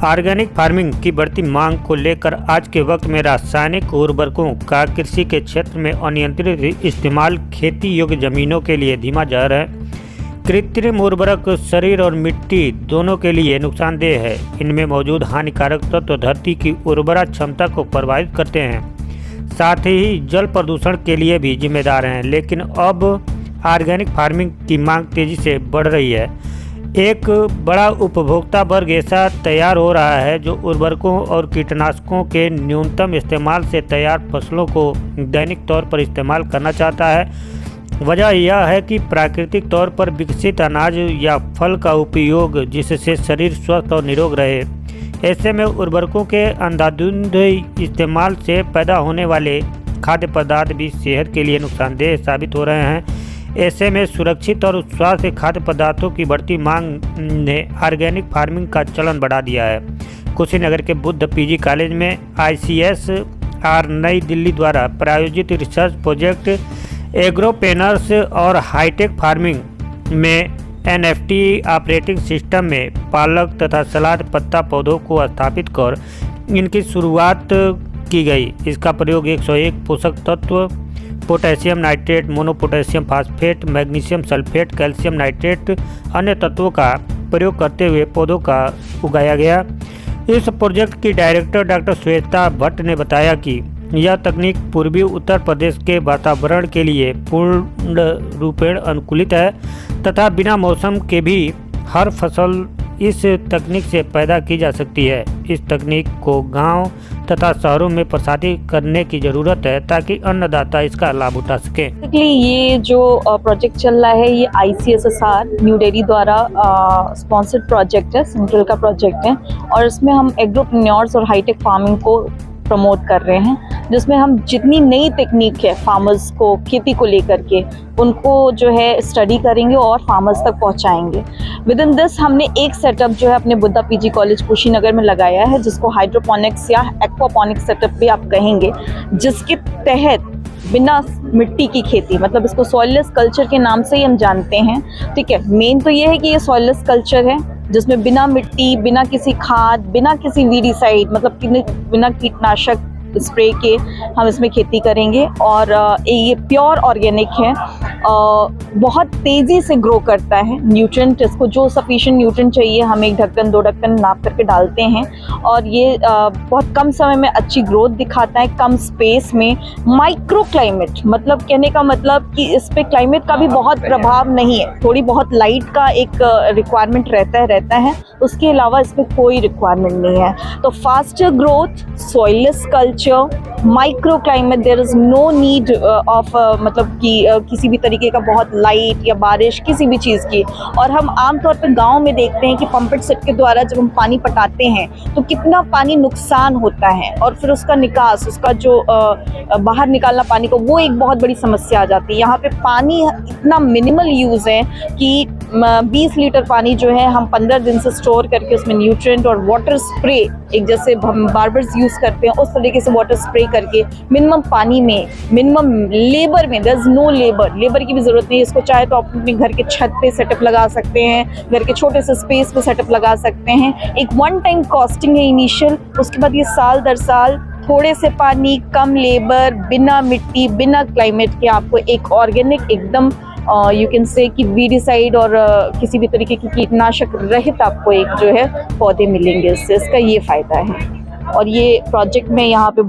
Organic farming की बढ़ती मांग को लेकर आज के वक्त में रासायनिक उर्वरकों का कृषि के क्षेत्र में अनियंत्रित इस्तेमाल खेती योग्य जमीनों के लिए धीमा जहर है। कृत्रिम उर्वरक शरीर और मिट्टी दोनों के लिए नुकसानदेह है। इनमें मौजूद हानिकारक तत्व धरती की उर्वरा क्षमता को प्रभावित करते हैं, साथ ही जल प्रदूषण के लिए भी जिम्मेदार हैं। लेकिन अब ऑर्गेनिक फार्मिंग की मांग तेजी से बढ़ रही है। एक बड़ा उपभोक्ता वर्ग ऐसा तैयार हो रहा है जो उर्वरकों और कीटनाशकों के न्यूनतम इस्तेमाल से तैयार फसलों को दैनिक तौर पर इस्तेमाल करना चाहता है। वजह यह है कि प्राकृतिक तौर पर विकसित अनाज या फल का उपयोग जिससे शरीर स्वस्थ और निरोग रहे। ऐसे में उर्वरकों के अंधाधुंध इस्तेमाल से पैदा होने वाले खाद्य पदार्थ भी सेहत के लिए नुकसानदेह साबित हो रहे हैं। ऐसे में सुरक्षित और स्वास्थ्य खाद्य पदार्थों की बढ़ती मांग ने ऑर्गेनिक फार्मिंग का चलन बढ़ा दिया है। कुशीनगर के बुद्ध पीजी कॉलेज में ICSR नई दिल्ली द्वारा प्रायोजित रिसर्च प्रोजेक्ट एग्रोपेनर्स और हाईटेक फार्मिंग में NFT ऑपरेटिंग सिस्टम में पालक तथा सलाद पत्ता पौधों को स्थापित कर इनकी शुरुआत की गई। इसका प्रयोग 101 पोषक तत्व potassium nitrate, monopotassium phosphate, magnesium sulphate, calcium nitrate अन्य तत्वों का प्रयोग करते हुए पौधों का उगाया गया। इस प्रोजेक्ट की डायरेक्टर डॉक्टर श्वेता भट्ट ने बताया कि यह तकनीक पूर्वी उत्तर प्रदेश के वातावरण के लिए पूर्ण रूपेण अनुकूलित है तथा बिना मौसम के भी हर फसल इस तकनीक से पैदा की जा सकती है। इस तकनीक को गांव तथा शहरों में प्रसारित करने की ज़रूरत है ताकि अन्नदाता इसका लाभ उठा सकें। ये जो प्रोजेक्ट चल रहा है ये ICSSR न्यू दिल्ली द्वारा स्पॉन्सर्ड प्रोजेक्ट है, सेंट्रल का प्रोजेक्ट है और इसमें हम एग्रोप्रेन्योर्स और हाईटेक फार्मिंग को प्रमोट कर रहे हैं, जिसमें हम जितनी नई टेक्निक है फार्मर्स को खेती को लेकर के उनको जो है स्टडी करेंगे और फार्मर्स तक पहुंचाएंगे। विद इन दिस हमने एक सेटअप जो है अपने बुद्धा पीजी कॉलेज कुशीनगर में लगाया है, जिसको हाइड्रोपोनिक्स या एक्वापोनिक्स सेटअप भी आप कहेंगे, जिसके तहत बिना मिट्टी की खेती, मतलब इसको सॉइललेस कल्चर के नाम से ही हम जानते हैं। ठीक है, मेन तो ये है कि ये सॉइललेस कल्चर है जिसमें बिना मिट्टी, बिना किसी खाद, बिना किसी वीडिसाइड मतलब बिना कीटनाशक स्प्रे के हम इसमें खेती करेंगे और ये प्योर ऑर्गेनिक है। बहुत तेज़ी से ग्रो करता है। न्यूट्रिएंट, इसको जो सफिशिएंट न्यूट्रिएंट चाहिए हम 1 ढक्कन 2 ढक्कन नाप करके डालते हैं और ये बहुत कम समय में अच्छी ग्रोथ दिखाता है, कम स्पेस में। माइक्रो क्लाइमेट, मतलब कहने का मतलब कि इस पे क्लाइमेट का भी बहुत प्रभाव नहीं है, थोड़ी बहुत लाइट का एक रिक्वायरमेंट रहता है, उसके अलावा इस पर कोई रिक्वायरमेंट नहीं है। तो faster growth, soilless culture, micro climate, there is no need of मतलब कि किसी भी तरीके का बहुत लाइट या बारिश किसी भी चीज़ की। और हम आमतौर पर गांव में देखते हैं कि पंपेट सेट के द्वारा जब हम पानी पटाते हैं तो कितना पानी नुकसान होता है और फिर उसका निकास, उसका जो बाहर निकालना पानी को, वो एक बहुत बड़ी समस्या आ जाती है। यहाँ पे पानी इतना मिनिमल यूज़ है कि 20 लीटर पानी जो है हम 15 दिन से स्टोर करके उसमें न्यूट्रिएंट और वाटर स्प्रे, एक जैसे हम बार्बर्स यूज़ करते हैं उस तरीके से वाटर स्प्रे करके मिनिमम पानी में, मिनिमम लेबर में, देयर इज नो लेबर की भी ज़रूरत नहीं है। इसको चाहे तो आप अपने घर के छत पे सेटअप लगा सकते हैं, घर के छोटे से स्पेस पे सेटअप लगा सकते हैं। एक वन टाइम कॉस्टिंग है इनिशियल, उसके बाद ये साल दर साल थोड़े से पानी, कम लेबर, बिना मिट्टी, बिना क्लाइमेट के आपको एक ऑर्गेनिक एकदम यू कैन से कि वीडिसाइड और किसी भी तरीके की कीटनाशक रहित आपको एक जो है पौधे मिलेंगे। इससे इसका ये फ़ायदा है। और ये प्रोजेक्ट में यहाँ पे